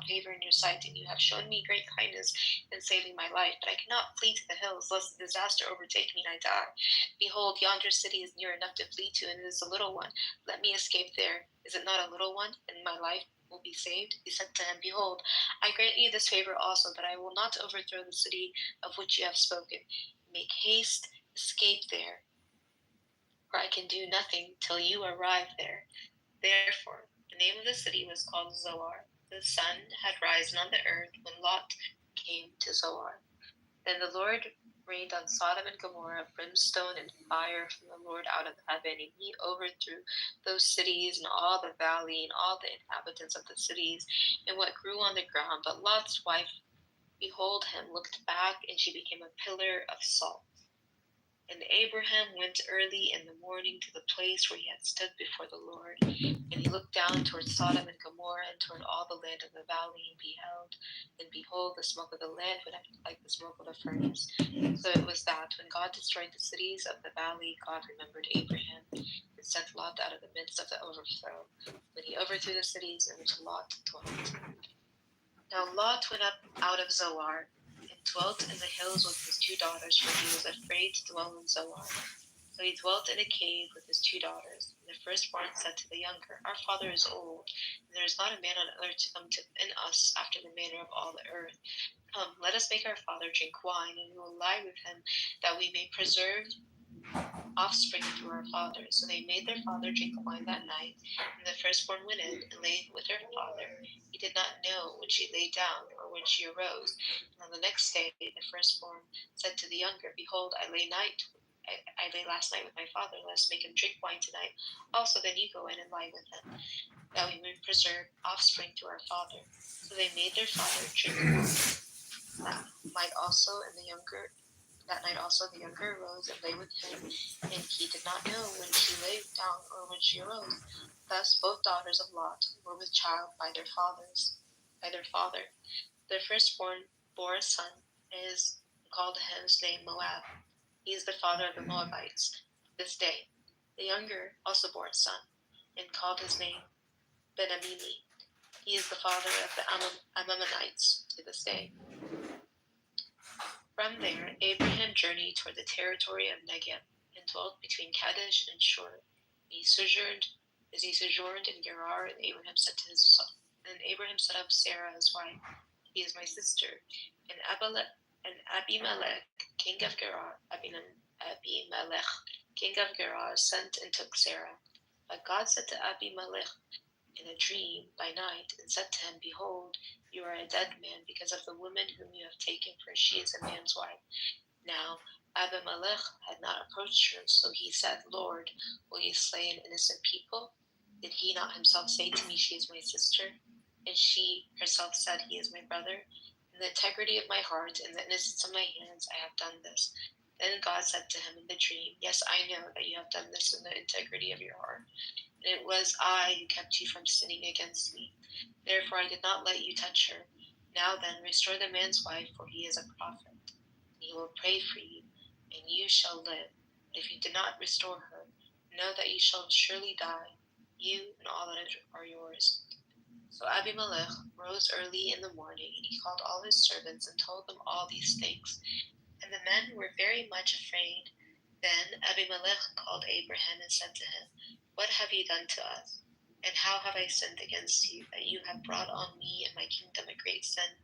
[SPEAKER 4] favor in your sight, and you have shown me great kindness in saving my life. But I cannot flee to the hills, lest the disaster overtake me and I die. Behold, yonder city is near enough to flee to, and it is a little one. Let me escape there. Is it not a little one? And my life will be saved." He said to him, "Behold, I grant you this favor also, that I will not overthrow the city of which you have spoken. Make haste, escape there, for I can do nothing till you arrive there." Therefore, the name of the city was called Zoar. The sun had risen on the earth when Lot came to Zoar. Then the Lord rained on Sodom and Gomorrah brimstone and fire from the Lord out of heaven, and he overthrew those cities and all the valley and all the inhabitants of the cities and what grew on the ground. But Lot's wife, behold him, looked back, and she became a pillar of salt. And Abraham went early in the morning to the place where he had stood before the Lord, and he looked down toward Sodom and Gomorrah and toward all the land of the valley, and behold, the smoke of the land went up like the smoke of a furnace. So it was that when God destroyed the cities of the valley, God remembered Abraham and sent Lot out of the midst of the overthrow, when he overthrew the cities in which Lot dwelt. Now Lot went up out of Zoar and dwelt in the hills with his 2 daughters, for he was afraid to dwell in Zoar. So he dwelt in a cave with his 2 daughters. And the firstborn said to the younger, "Our father is old, and there is not a man on earth to come in us after the manner of all the earth. Come, let us make our father drink wine, and we will lie with him, that we may preserve offspring through our father." So they made their father drink wine that night, and the firstborn went in and lay with her father. He did not know when she lay down or when she arose. And on the next day, the firstborn said to the younger, "Behold, I lay last night with my father. Let us make him drink wine tonight. Also, then you go in and lie with him, that we may preserve offspring to our father." So they made their father drink wine. That night also the younger arose and lay with him, and he did not know when she lay down or when she arose. Thus both daughters of Lot were with child by their father. The firstborn bore a son, and called his name Moab. He is the father of the Moabites to this day. The younger also bore a son, and called his name Ben-ammi. He is the father of the Ammonites to this day. From there, Abraham journeyed toward the territory of Negev, and dwelt between Kadesh and Shur. He sojourned As he sojourned in Gerar, and Abraham said of Sarah his wife, "He is my sister." And Abimelech, king of Gerar, sent and took Sarah. But God said to Abimelech in a dream by night, and said to him, "Behold, you are a dead man because of the woman whom you have taken, for she is a man's wife." Now Abimelech had not approached her, so he said, "Lord, will you slay an innocent people? Did he not himself say to me, 'She is my sister'?" And she herself said, "He is my brother. In the integrity of my heart and the innocence of my hands, I have done this." Then God said to him in the dream, "Yes, I know that you have done this in the integrity of your heart, and it was I who kept you from sinning against me. Therefore I did not let you touch her. Now then, restore the man's wife, for he is a prophet. And he will pray for you, and you shall live. But if you do not restore her, know that you shall surely die, you and all that are yours." So Abimelech rose early in the morning, and he called all his servants and told them all these things. And the men were very much afraid. Then Abimelech called Abraham and said to him, "What have you done to us? And how have I sinned against you, that you have brought on me and my kingdom a great sin?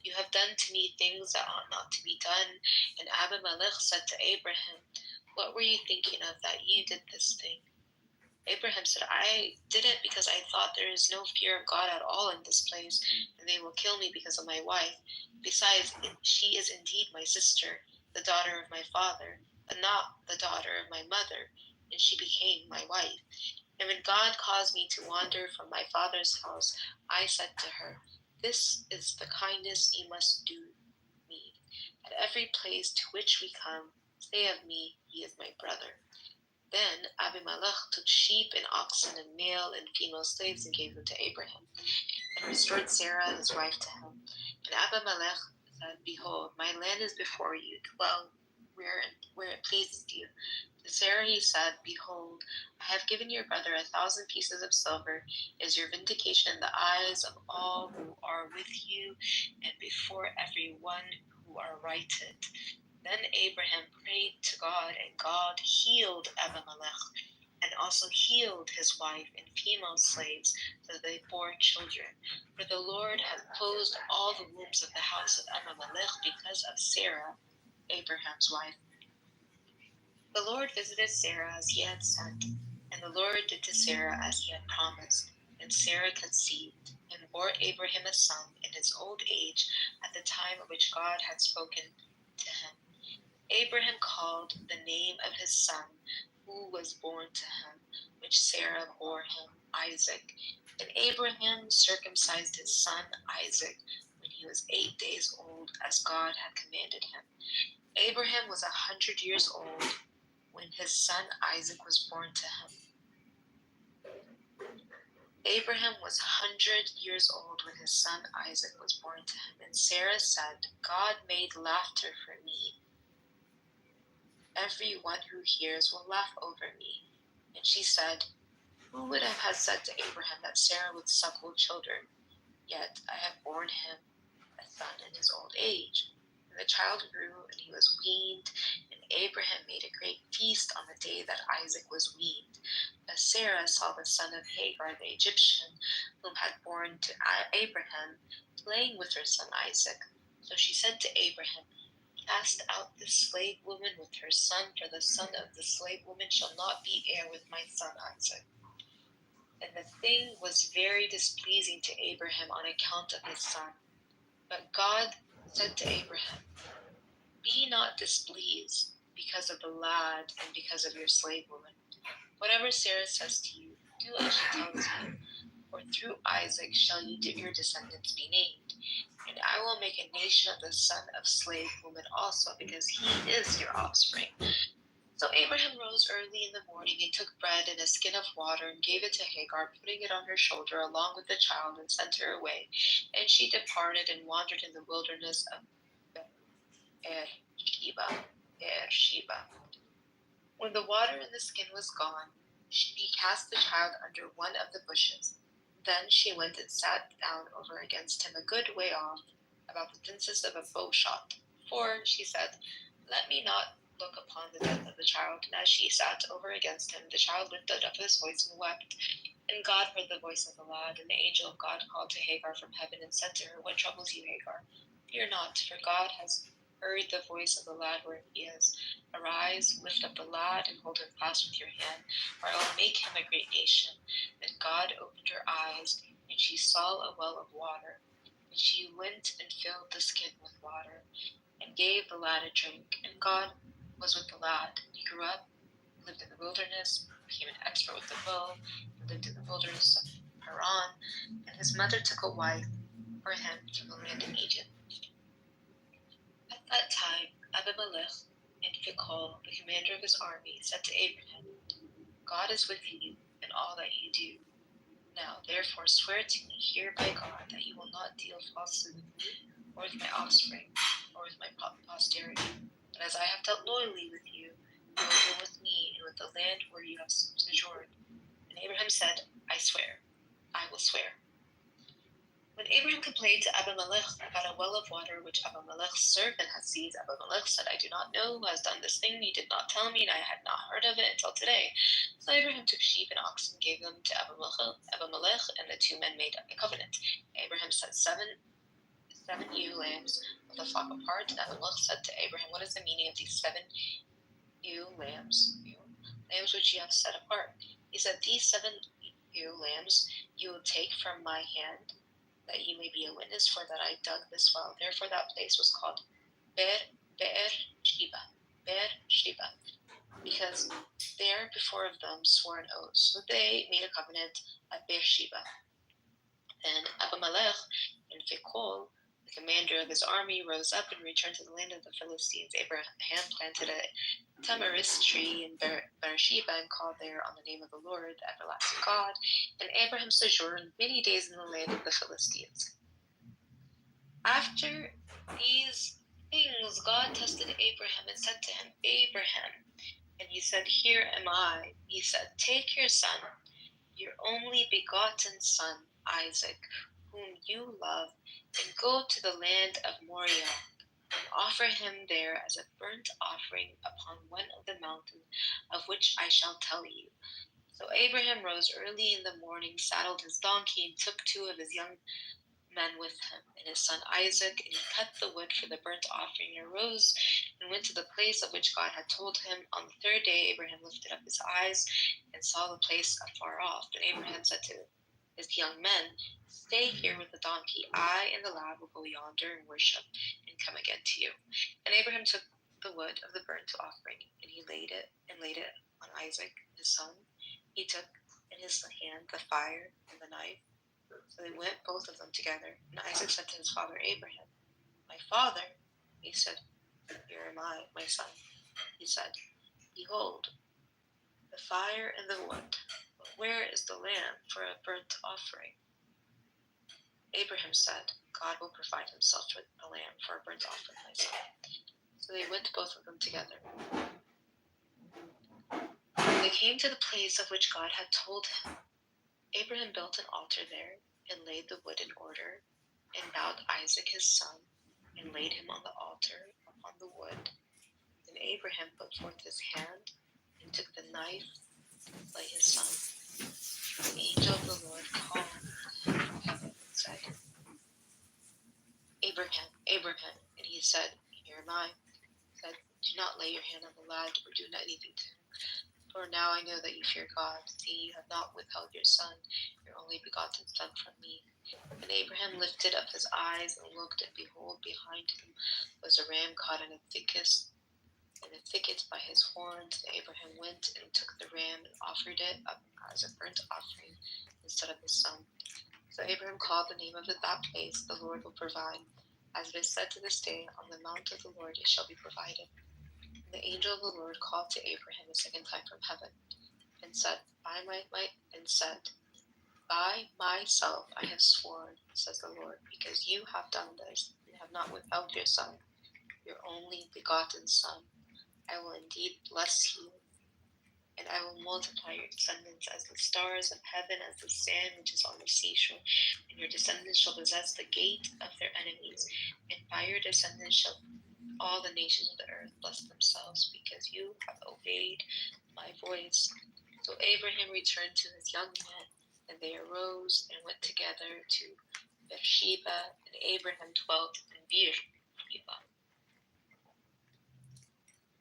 [SPEAKER 4] You have done to me things that ought not to be done." And Abimelech said to Abraham, "What were you thinking of that you did this thing?" Abraham said, "I did it because I thought there is no fear of God at all in this place, and they will kill me because of my wife. Besides, she is indeed my sister, the daughter of my father, but not the daughter of my mother, and she became my wife. And when God caused me to wander from my father's house, I said to her, 'This is the kindness you must do me. At every place to which we come, say of me, he is my brother.' Then Abimelech took sheep and oxen and male and female slaves and gave them to Abraham, and restored Sarah his wife to him. And Abimelech said, 'Behold, my land is before you, dwell where it pleases you.' To Sarah he said, 'Behold, I have given your brother 1,000 pieces of silver, as your vindication in the eyes of all who are with you, and before every one who are righted.' Then Abraham prayed to God, and God healed Abimelech, and also healed his wife and female slaves, so that they bore children. For the Lord had closed all the wombs of the house of Abimelech because of Sarah, Abraham's wife. The Lord visited Sarah as he had said, and the Lord did to Sarah as he had promised. And Sarah conceived, and bore Abraham a son in his old age, at the time of which God had spoken to him. Abraham called the name of his son, who was born to him, which Sarah bore him, Isaac. And Abraham circumcised his son Isaac when he was 8 days old, as God had commanded him. Abraham was 100 years old when his son Isaac was born to him. Abraham was 100 years old when his son Isaac was born to him. And Sarah said, "God made laughter for me. Everyone who hears will laugh over me." And she said, "Who would have said to Abraham that Sarah would suckle children? Yet I have borne him a son in his old age." And the child grew, and he was weaned, and Abraham made a great feast on the day that Isaac was weaned. But Sarah saw the son of Hagar the Egyptian, whom had borne to Abraham, playing with her son Isaac. So she said to Abraham, "Cast out this slave woman with her son, for the son of the slave woman shall not be heir with my son Isaac." And the thing was very displeasing to Abraham on account of his son. But God said to Abraham, "Be not displeased because of the lad and because of your slave woman. Whatever Sarah says to you, do as she tells you, for through Isaac shall your descendants be named. And I will make a nation of the son of slave woman also, because he is your offspring." So Abraham rose early in the morning and took bread and a skin of water and gave it to Hagar, putting it on her shoulder along with the child, and sent her away. And she departed and wandered in the wilderness of Beersheba. When the water in the skin was gone, she cast the child under one of the bushes. Then she went and sat down over against him a good way off, about the distance of a bow shot. "For," she said, "let me not look upon the death of the child. And as she sat over against him, the child lifted up his voice and wept. And God heard the voice of the lad, and the angel of God called to Hagar from heaven and said to her, What troubles you, Hagar? Fear not, for God has heard the voice of the lad where he is. Arise, lift up the lad, and hold him fast with your hand, for I will make him a great nation. Then God opened her eyes, and she saw a well of water. And she went and filled the skin with water, and gave the lad a drink. And God was with the lad. He grew up, lived in the wilderness, became an expert with the bow, and lived in the wilderness of Haran. And his mother took a wife for him from the land of Egypt. At that time, Abimelech and Phicol, the commander of his army, said to Abraham, God is with you in all that you do. Now, therefore, swear to me here by God that you will not deal falsely with me, or with my offspring, or with my posterity. But as I have dealt loyally with you, you will deal with me and with the land where you have sojourned. And Abraham said, I swear, I will swear. When Abraham complained to Abimelech about a well of water which Abimelech's servant had seized, Abimelech said, I do not know who has done this thing. You did not tell me, and I had not heard of it until today. So Abraham took sheep and oxen and gave them to Abimelech, and the two men made a covenant. Abraham set seven ewe lambs with a flock apart, and Abimelech said to Abraham, What is the meaning of these 7 ewe lambs? Lambs which you have set apart. He said, These 7 ewe lambs you will take from my hand, that you may be a witness, for that I dug this well. Therefore that place was called Be'er Sheba, because there before of them swore an oath. So they made a covenant at Beersheba. Then Abimelech and Phicol, the commander of his army, rose up and returned to the land of the Philistines. Abraham planted a tamarisk tree in Beersheba and called there on the name of the Lord, the everlasting God. And Abraham sojourned many days in the land of the Philistines. After these things, God tested Abraham and said to him, Abraham. And he said, Here am I. He said, Take your son, your only begotten son, Isaac, whom you love, and go to the land of Moriah, and offer him there as a burnt offering upon one of the mountains of which I shall tell you. So Abraham rose early in the morning, saddled his donkey, and took 2 of his young men with him, and his son Isaac, and he cut the wood for the burnt offering, and arose and went to the place of which God had told him. On the 3rd day Abraham lifted up his eyes and saw the place afar off. And Abraham said to his young men, Stay here with the donkey. I and the lad will go yonder and worship, and come again to you. And Abraham took the wood of the burnt offering, and he laid it on Isaac his son. He took in his hand the fire and the knife. So they went both of them together. And Isaac said to his father Abraham, My father. He said, Here am I, my son. He said, Behold, the fire and the wood, but where is the lamb for a burnt offering? Abraham said, God will provide himself with a lamb for a burnt offering, my son. So they went both of them together. When they came to the place of which God had told him, Abraham built an altar there, and laid the wood in order, and bound Isaac his son, and laid him on the altar upon the wood. Then Abraham put forth his hand, and took the knife to slay his son. The angel of the Lord called from heaven and said, Abraham, Abraham. And he said, Here am I. He said, Do not lay your hand on the lad, or do anything to him. For now I know that you fear God. See, you have not withheld your son, your only begotten son, from me. And Abraham lifted up his eyes and looked, and behold, behind him was a ram caught in a thicket by his horns. And Abraham went and took the ram and offered it up as a burnt offering instead of his son. So Abraham called the name of that place, The Lord will provide. As it is said to this day, On the mount of the Lord it shall be provided. The angel of the Lord called to Abraham a second time from heaven, and said, By myself I have sworn, says the Lord, because you have done this, and have not withheld your son, your only begotten son. I will indeed bless you, and I will multiply your descendants as the stars of heaven, as the sand which is on the seashore. And your descendants shall possess the gate of their enemies, and by your descendants shall all the nations of the earth bless themselves because you have obeyed my voice. So Abraham returned to his young men, and they arose and went together to Beersheba, and Abraham dwelt in Beersheba.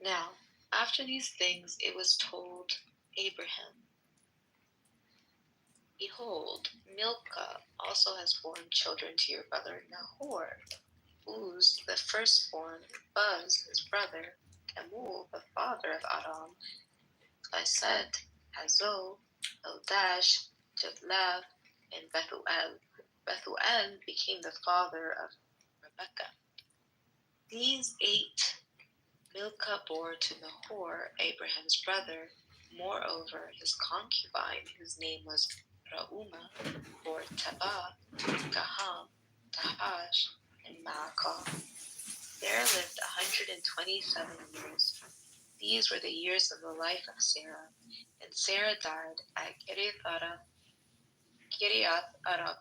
[SPEAKER 4] Now, after these things, it was told Abraham, behold, Milcah also has borne children to your brother Nahor. Uz, the firstborn, Buz, his brother, Camul, the father of Aram, Chesed, Hazo, Eldash, Jadlaf, and Bethuel. Bethuel became the father of Rebekah. These 8 Milcah bore to Nahor, Abraham's brother. Moreover, his concubine, whose name was Reumah, bore Tebah, Gaham, Tahash, and Maacah. There lived 127 years. These were the years of the life of Sarah, and Sarah died at Kiriath Arba,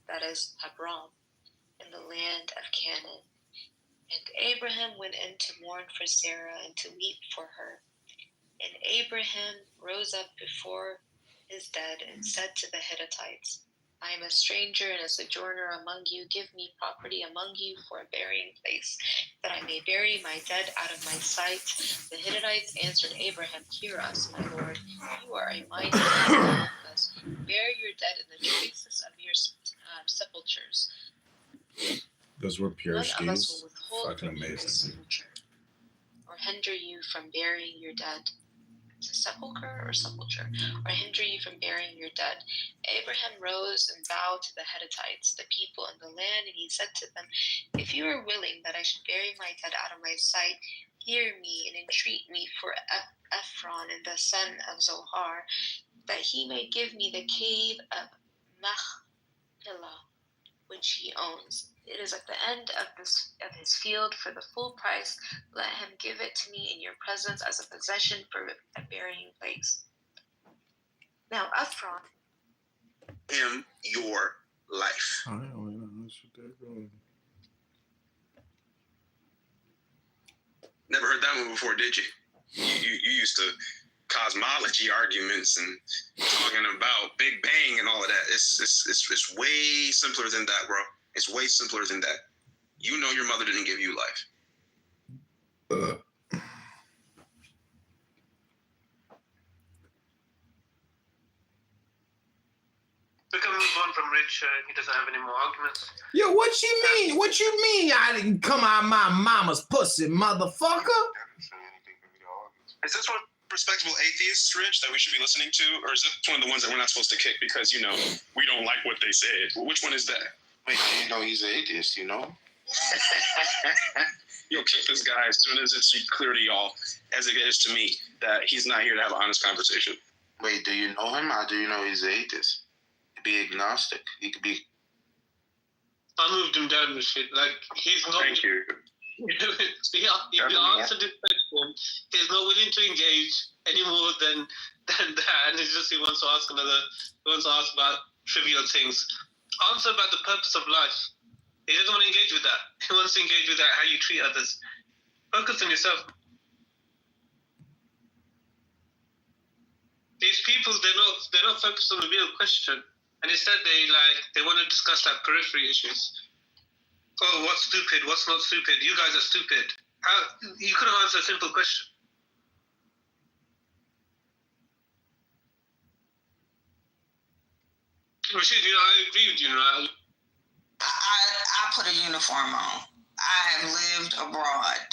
[SPEAKER 4] that is Hebron, in the land of Canaan. And Abraham went in to mourn for Sarah and to weep for her. And Abraham rose up before his dead and said to the Hittites, I am a stranger and a sojourner among you. Give me property among you for a burying place, that I may bury my dead out of my sight. The Hittites answered Abraham, Hear us, my lord. You are a mighty man among us. Bury your dead in the choicest of your sepulchres.
[SPEAKER 17] Those were pure
[SPEAKER 4] None of us
[SPEAKER 17] skis.
[SPEAKER 4] will withhold
[SPEAKER 17] Fucking
[SPEAKER 4] from you this
[SPEAKER 17] amazing.
[SPEAKER 4] sepulchre, or hinder you from burying your dead. Is it sepulchre or sepulchre? Or hinder you from burying your dead. Abraham rose and bowed to the Hittites, the people in the land, and he said to them, If you are willing that I should bury my dead out of my sight, hear me and entreat me for Ephron and the son of Zohar, that he may give me the cave of Machpelah, which he owns. It is at the end of his field for the full price. Let him give it to me in your presence as a possession for a burying place. Now Ephron,
[SPEAKER 9] Him your life. Never heard that one before, did you? You used to cosmology arguments and talking about Big Bang and all of that. It's way simpler than that, bro. It's way simpler than that. You know your mother didn't give you life.
[SPEAKER 14] We can move on from Rich. He doesn't have any more arguments.
[SPEAKER 17] Yo, what you mean? What you mean I didn't come out of my mama's pussy, motherfucker?
[SPEAKER 2] Is this one respectable atheists, Rich, that we should be listening to? Or is it one of the ones that we're not supposed to kick because, we don't like what they said? Well, which one is that?
[SPEAKER 15] Wait, you know he's an atheist, you know?
[SPEAKER 2] You'll kick this guy as soon as it's clear to y'all, as it is to me, that he's not here to have an honest conversation.
[SPEAKER 15] Wait, do you know him or do you know he's an atheist? He could be agnostic. He could be...
[SPEAKER 14] I moved him down with shit. Like, he's not...
[SPEAKER 2] Thank you.
[SPEAKER 14] He answered this question. He's not willing to engage any more than that. And it's just he wants to ask about trivial things. Answer about the purpose of life. He doesn't want to engage with that. He wants to engage with that, how you treat others. Focus on yourself. These people, they're not focused on the real question. And instead they want to discuss like periphery issues. Oh, what's stupid? What's not stupid? You guys are stupid. You couldn't answer a simple question. Rashid, I agree with you.
[SPEAKER 19] I put a uniform on. I have lived abroad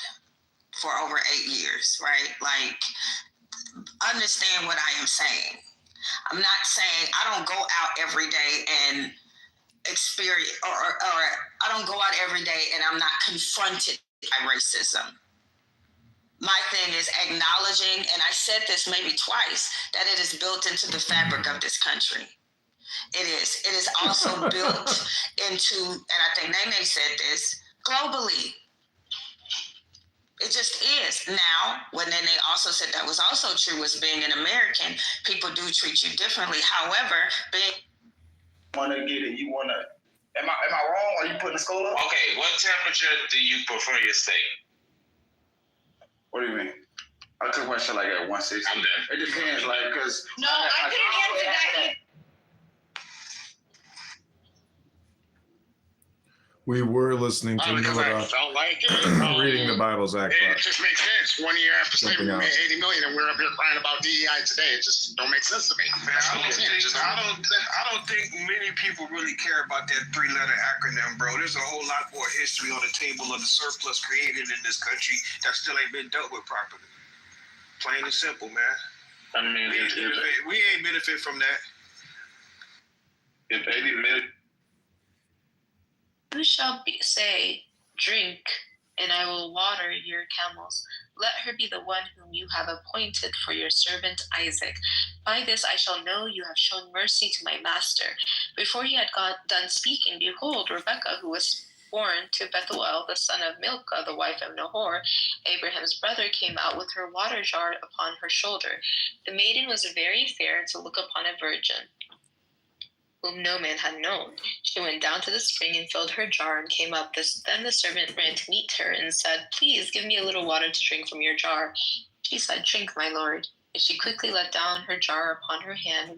[SPEAKER 19] for over 8 years, right? Like, understand what I am saying. I'm not saying I don't go out every day and experience, or I don't go out every day and I'm not confronted by racism. My thing is acknowledging, and I said this maybe twice, that it is built into the fabric of this country. It is. It is also built into, and I think Nene said this, globally. It just is. Now, what Nene also said that was also true was being an American, people do treat you differently. However, being...
[SPEAKER 11] Want to get it, you want to
[SPEAKER 20] Am I wrong? Are you putting the school up?
[SPEAKER 15] Okay, what temperature do you prefer your steak?
[SPEAKER 20] What do you mean? I took my shit like at 160.
[SPEAKER 15] I'm done.
[SPEAKER 20] It depends, like, because.
[SPEAKER 4] No, I couldn't answer that either.
[SPEAKER 17] We were listening to
[SPEAKER 9] Because I
[SPEAKER 17] Noah
[SPEAKER 9] felt like it.
[SPEAKER 17] reading the Bible's Act.
[SPEAKER 9] It just makes sense. 1 year after slavery, we
[SPEAKER 17] Something
[SPEAKER 9] made
[SPEAKER 17] else.
[SPEAKER 9] 80 million, and we're up here crying about DEI today. It just don't make sense to me.
[SPEAKER 21] Man, I don't think many people really care about that 3-letter acronym, bro. There's a whole lot more history on the table of the surplus created in this country that still ain't been dealt with properly. Plain and simple, man.
[SPEAKER 12] I mean,
[SPEAKER 21] We ain't benefit from that.
[SPEAKER 12] if 80 million.
[SPEAKER 4] Who shall say, drink, and I will water your camels? Let her be the one whom you have appointed for your servant Isaac. By this I shall know you have shown mercy to my master. Before he had done speaking, behold, Rebekah, who was born to Bethuel, the son of Milcah, the wife of Nahor, Abraham's brother, came out with her water jar upon her shoulder. The maiden was very fair to look upon a virgin, whom no man had known. She went down to the spring and filled her jar and came up. Then the servant ran to meet her and said, Please give me a little water to drink from your jar. She said, Drink, my lord. And she quickly let down her jar upon her hand